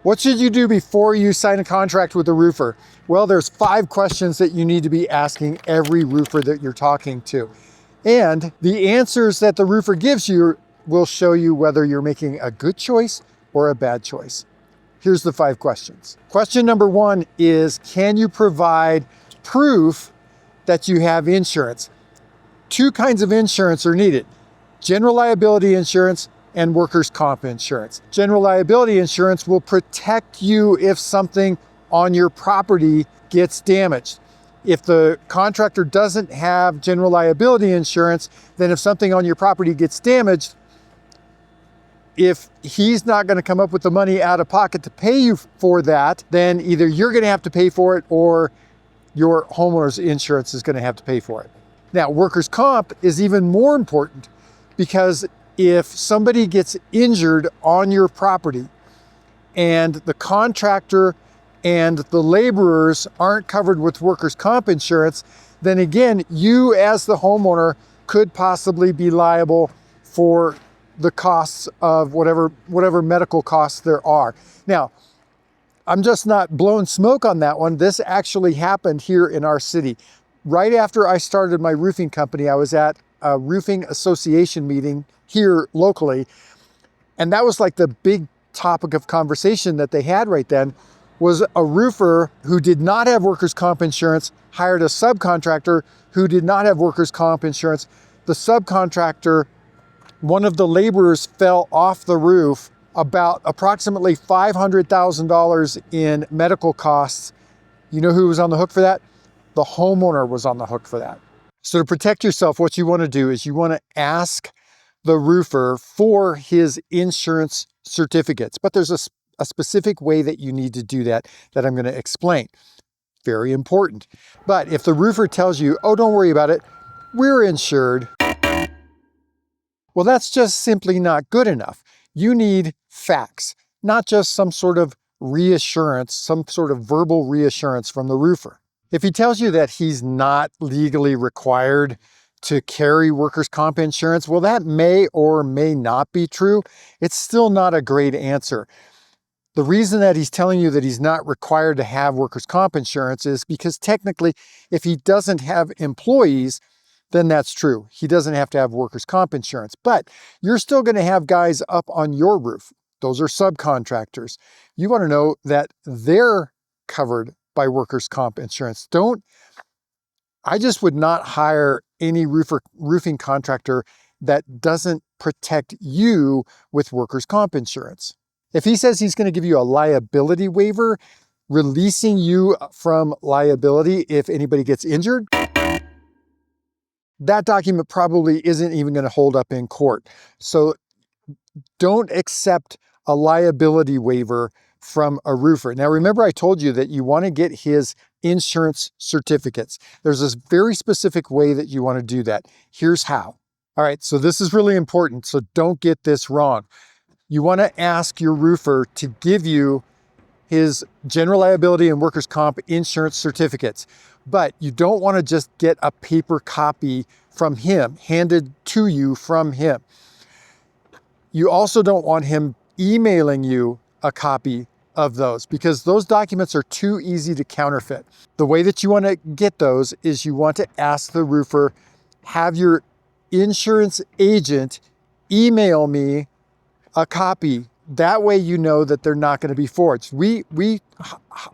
What should you do before you sign a contract with a roofer? Well, there's 5 questions that you need to be asking every roofer that you're talking to. And the answers that the roofer gives you will show you whether you're making a good choice or a bad choice. Here's the 5 questions. Question number 1 is, can you provide proof that you have insurance? 2 kinds of insurance are needed: general liability insurance and workers' comp insurance. General liability insurance will protect you if something on your property gets damaged. If the contractor doesn't have general liability insurance, then if something on your property gets damaged, if he's not going to come up with the money out of pocket to pay you for that, then either you're going to have to pay for it or your homeowner's insurance is going to have to pay for it. Now, workers' comp is even more important, because if somebody gets injured on your property and the contractor and the laborers aren't covered with workers' comp insurance, then again, you as the homeowner could possibly be liable for the costs of whatever medical costs there are. Now, I'm just not blowing smoke on that one. This actually happened here in our city. Right after I started my roofing company, I was at a roofing association meeting here locally, and that was like the big topic of conversation that they had right then. Was a roofer who did not have workers' comp insurance hired a subcontractor who did not have workers' comp insurance. The subcontractor, one of the laborers, fell off the roof, about approximately $500,000 in medical costs. You know who was on the hook for that? The homeowner was on the hook for that. So to protect yourself, what you want to do is you want to ask the roofer for his insurance certificates. But there's a specific way that you need to do that I'm going to explain. Very important. But if the roofer tells you, oh, don't worry about it, we're insured, well, that's just simply not good enough. You need facts, not just some sort of reassurance, some sort of verbal reassurance from the roofer. If he tells you that he's not legally required to carry workers' comp insurance, well, that may or may not be true. It's still not a great answer. The reason that he's telling you that he's not required to have workers' comp insurance is because technically, if he doesn't have employees, then that's true. He doesn't have to have workers' comp insurance, but you're still going to have guys up on your roof. Those are subcontractors. You want to know that they're covered by workers' comp insurance. I just would not hire any roofing contractor that doesn't protect you with workers' comp insurance. If he says he's going to give you a liability waiver, releasing you from liability if anybody gets injured, that document probably isn't even going to hold up in court. So don't accept a liability waiver from a roofer. Now, remember I told you that you want to get his insurance certificates. There's this very specific way that you want to do that. Here's how. All right, so this is really important, so don't get this wrong. You want to ask your roofer to give you his general liability and workers' comp insurance certificates, but you don't want to just get a paper copy from him, handed to you from him. You also don't want him emailing you a copy of those, because those documents are too easy to counterfeit. The way that you want to get those is you want to ask the roofer, have your insurance agent email me a copy. That way you know that they're not going to be forged. We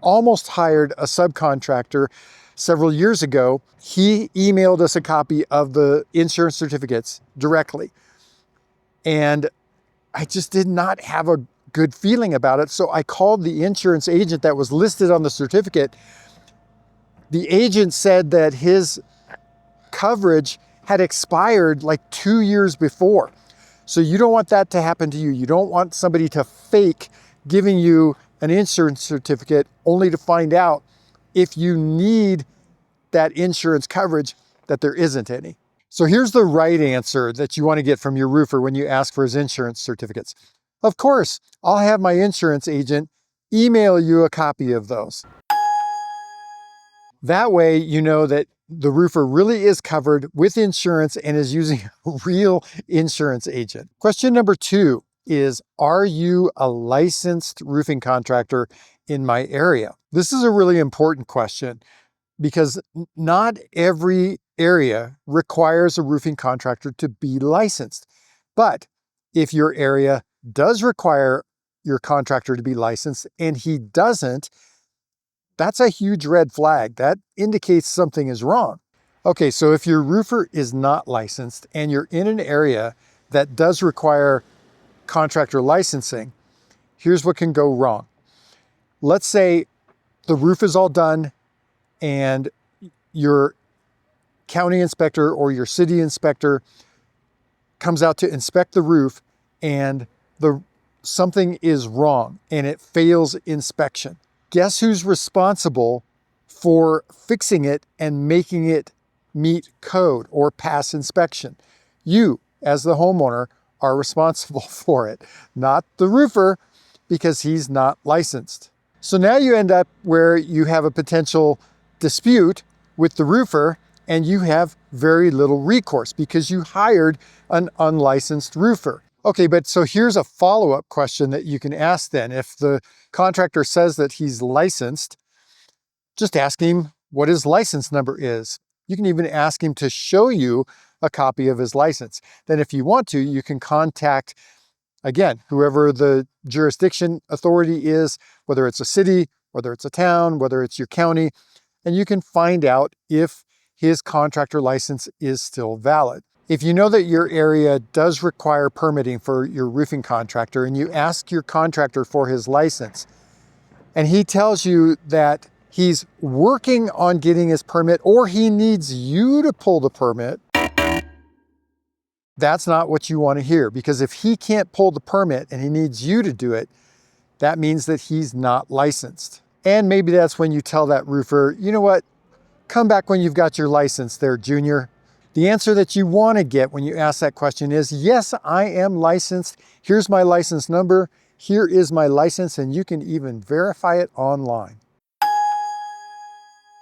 almost hired a subcontractor several years ago. He emailed us a copy of the insurance certificates directly, and I just did not have a good feeling about it. So I called the insurance agent that was listed on the certificate. The agent said that his coverage had expired like 2 years before. So you don't want that to happen to you. You don't want somebody to fake giving you an insurance certificate only to find out, if you need that insurance coverage, that there isn't any. So here's the right answer that you want to get from your roofer when you ask for his insurance certificates. Of course, I'll have my insurance agent email you a copy of those. That way you know that the roofer really is covered with insurance and is using a real insurance agent. Question number 2, is, are you a licensed roofing contractor in my area? This is a really important question because not every area requires a roofing contractor to be licensed. But if your area does require your contractor to be licensed and he doesn't, that's a huge red flag. That indicates something is wrong. Okay, so if your roofer is not licensed and you're in an area that does require contractor licensing, here's what can go wrong. Let's say the roof is all done and your county inspector or your city inspector comes out to inspect the roof and something is wrong and it fails inspection. Guess who's responsible for fixing it and making it meet code or pass inspection? You, as the homeowner, are responsible for it, not the roofer, because he's not licensed. So now you end up where you have a potential dispute with the roofer and you have very little recourse because you hired an unlicensed roofer. Okay, but so here's a follow-up question that you can ask then. If the contractor says that he's licensed, just ask him what his license number is. You can even ask him to show you a copy of his license. Then if you want to, you can contact, again, whoever the jurisdiction authority is, whether it's a city, whether it's a town, whether it's your county, and you can find out if his contractor license is still valid. If you know that your area does require permitting for your roofing contractor and you ask your contractor for his license and he tells you that he's working on getting his permit or he needs you to pull the permit, that's not what you want to hear, because if he can't pull the permit and he needs you to do it, that means that he's not licensed. And maybe that's when you tell that roofer, you know what, come back when you've got your license there, Junior. The answer that you want to get when you ask that question is, yes, I am licensed. Here's my license number. Here is my license, and you can even verify it online.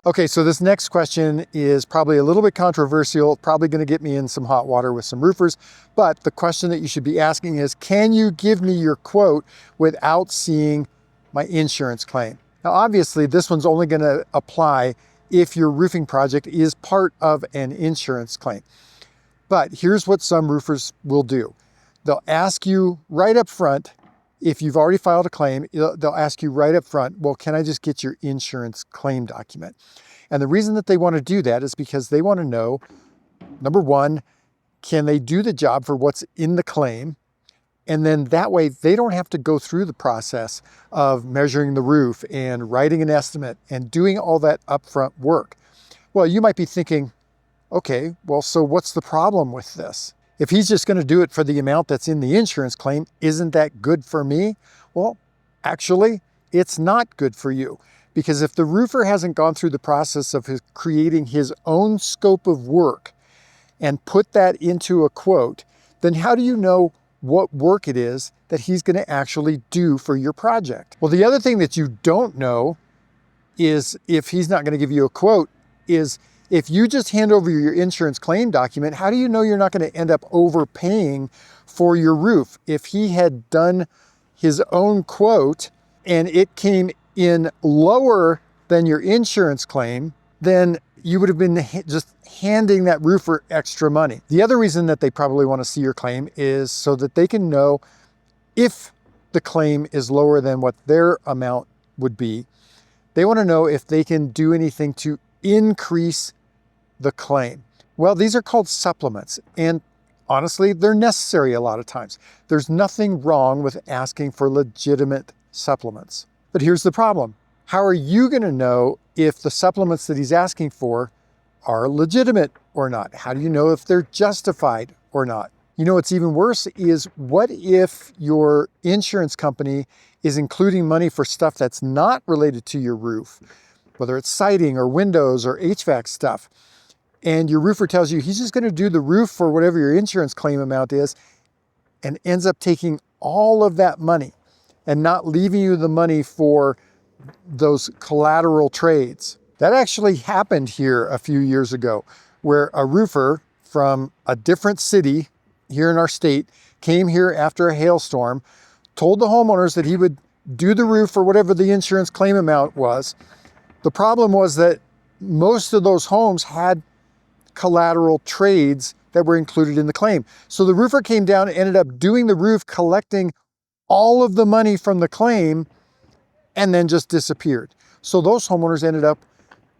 Okay, so this next question is probably a little bit controversial, probably going to get me in some hot water with some roofers, but the question that you should be asking is, can you give me your quote without seeing my insurance claim? Now, obviously, this one's only going to apply if your roofing project is part of an insurance claim. But here's what some roofers will do. They'll ask you right up front, if you've already filed a claim, they'll ask you right up front, well, can I just get your insurance claim document? And the reason that they want to do that is because they want to know, number one, can they do the job for what's in the claim? And then that way they don't have to go through the process of measuring the roof and writing an estimate and doing all that upfront work. Well, you might be thinking, okay, well, so what's the problem with this? If he's just going to do it for the amount that's in the insurance claim, isn't that good for me? Well, actually, it's not good for you, because if the roofer hasn't gone through the process of creating his own scope of work and put that into a quote, then how do you know what work it is that he's going to actually do for your project? Well, the other thing that you don't know is, if he's not going to give you a quote, is if you just hand over your insurance claim document, how do you know you're not going to end up overpaying for your roof? If he had done his own quote and it came in lower than your insurance claim, then you would have been just handing that roofer extra money. The other reason that they probably want to see your claim is so that they can know if the claim is lower than what their amount would be. They want to know if they can do anything to increase the claim. Well, these are called supplements, and honestly, they're necessary a lot of times. There's nothing wrong with asking for legitimate supplements. But here's the problem. How are you going to know if the supplements that he's asking for are legitimate or not? How do you know if they're justified or not? You know, what's even worse is, what if your insurance company is including money for stuff that's not related to your roof, whether it's siding or windows or HVAC stuff, and your roofer tells you he's just going to do the roof for whatever your insurance claim amount is, and ends up taking all of that money and not leaving you the money for those collateral trades? That actually happened here a few years ago, where a roofer from a different city here in our state came here after a hailstorm, told the homeowners that he would do the roof for whatever the insurance claim amount was. The problem was that most of those homes had collateral trades that were included in the claim. So the roofer came down and ended up doing the roof, collecting all of the money from the claim, and then just disappeared. So those homeowners ended up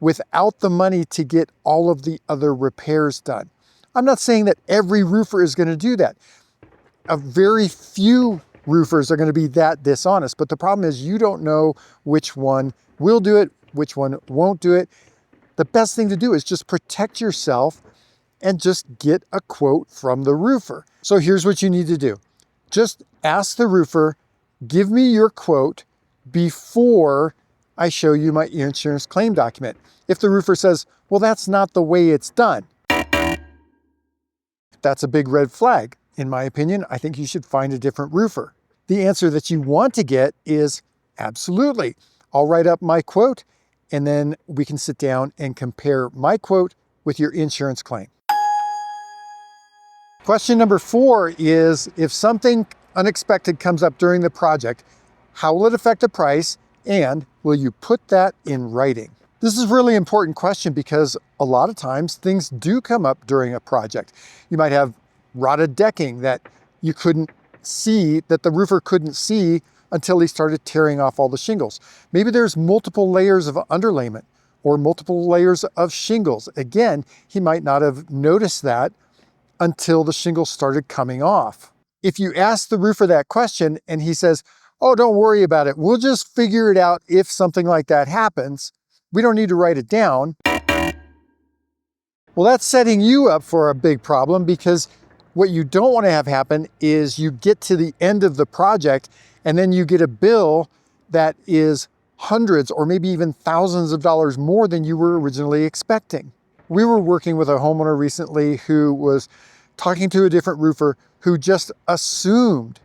without the money to get all of the other repairs done. I'm not saying that every roofer is going to do that. A very few roofers are going to be that dishonest, but the problem is you don't know which one will do it, which one won't do it. The best thing to do is just protect yourself and just get a quote from the roofer. So here's what you need to do. Just ask the roofer, give me your quote before I show you my insurance claim document. If the roofer says, well, that's not the way it's done, that's a big red flag. In my opinion, I think you should find a different roofer. The answer that you want to get is absolutely. I'll write up my quote and then we can sit down and compare my quote with your insurance claim. Question number 4 is, if something unexpected comes up during the project, how will it affect the price and will you put that in writing? This is a really important question because a lot of times things do come up during a project. You might have rotted decking that you couldn't see, that the roofer couldn't see until he started tearing off all the shingles. Maybe there's multiple layers of underlayment or multiple layers of shingles. Again, he might not have noticed that until the shingles started coming off. If you ask the roofer that question and he says, oh, don't worry about it, we'll just figure it out if something like that happens, we don't need to write it down. Well, that's setting you up for a big problem, because what you don't want to have happen is you get to the end of the project and then you get a bill that is hundreds or maybe even thousands of dollars more than you were originally expecting. We were working with a homeowner recently who was talking to a different roofer who just assumed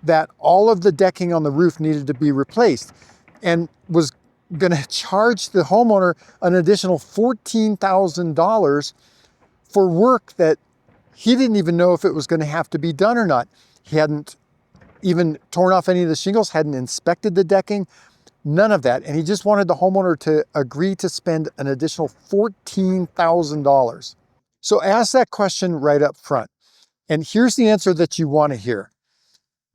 that all of the decking on the roof needed to be replaced and was going to charge the homeowner an additional $14,000 for work that he didn't even know if it was going to have to be done or not. He hadn't even torn off any of the shingles, hadn't inspected the decking, none of that. And he just wanted the homeowner to agree to spend an additional $14,000. So ask that question right up front. And here's the answer that you want to hear.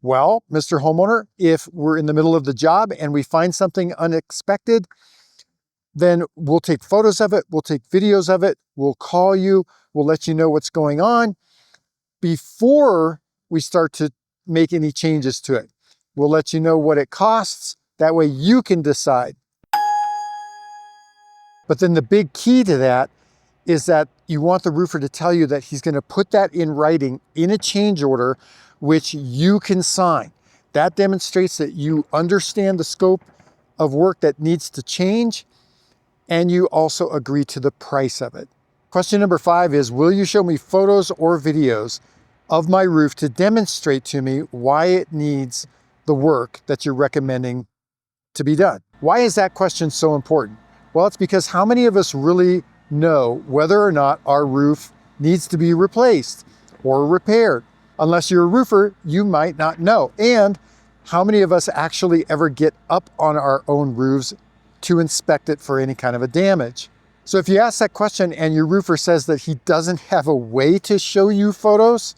Well, Mr. Homeowner, if we're in the middle of the job and we find something unexpected, then we'll take photos of it, we'll take videos of it, we'll call you, we'll let you know what's going on before we start to make any changes to it. We'll let you know what it costs. That way you can decide. But then the big key to that is that you want the roofer to tell you that he's going to put that in writing in a change order, which you can sign. That demonstrates that you understand the scope of work that needs to change, and you also agree to the price of it. Question number 5 is, will you show me photos or videos of my roof to demonstrate to me why it needs the work that you're recommending to be done? Why is that question so important? Well, it's because how many of us really know whether or not our roof needs to be replaced or repaired? Unless you're a roofer, you might not know. And how many of us actually ever get up on our own roofs to inspect it for any kind of a damage? So if you ask that question and your roofer says that he doesn't have a way to show you photos,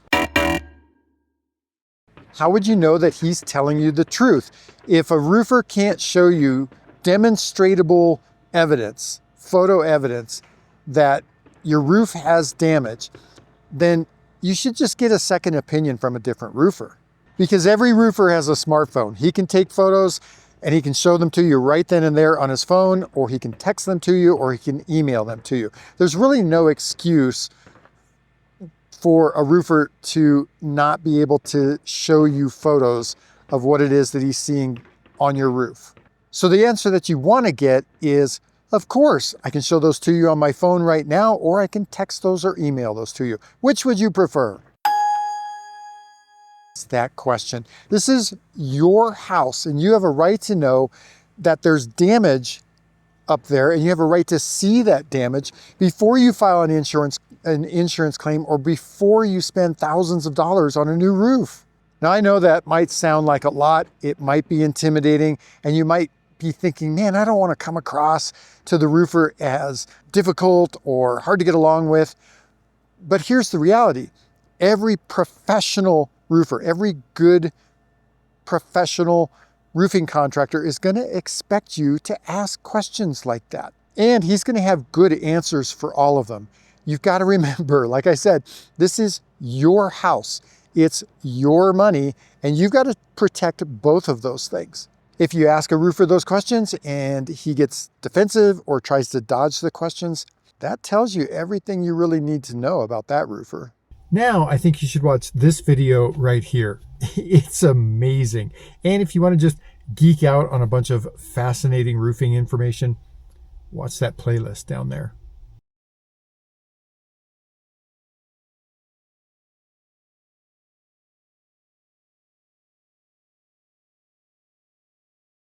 how would you know that he's telling you the truth? If a roofer can't show you demonstrable evidence, photo evidence that your roof has damage, then you should just get a second opinion from a different roofer. Because every roofer has a smartphone. He can take photos and he can show them to you right then and there on his phone, or he can text them to you, or he can email them to you. There's really no excuse for a roofer to not be able to show you photos of what it is that he's seeing on your roof. So the answer that you want to get is, of course, I can show those to you on my phone right now, or I can text those or email those to you. Which would you prefer? It's that question. This is your house, and you have a right to know that there's damage up there, and you have a right to see that damage before you file an insurance claim or before you spend thousands of dollars on a new roof. Now, I know that might sound like a lot. It might be intimidating, and you might be thinking, man, I don't want to come across to the roofer as difficult or hard to get along with. But here's the reality. Every professional roofer, every good professional roofing contractor is going to expect you to ask questions like that. And he's going to have good answers for all of them. You've got to remember, like I said, this is your house. It's your money, and you've got to protect both of those things. If you ask a roofer those questions and he gets defensive or tries to dodge the questions, that tells you everything you really need to know about that roofer. Now, I think you should watch this video right here. It's amazing. And if you want to just geek out on a bunch of fascinating roofing information, watch that playlist down there.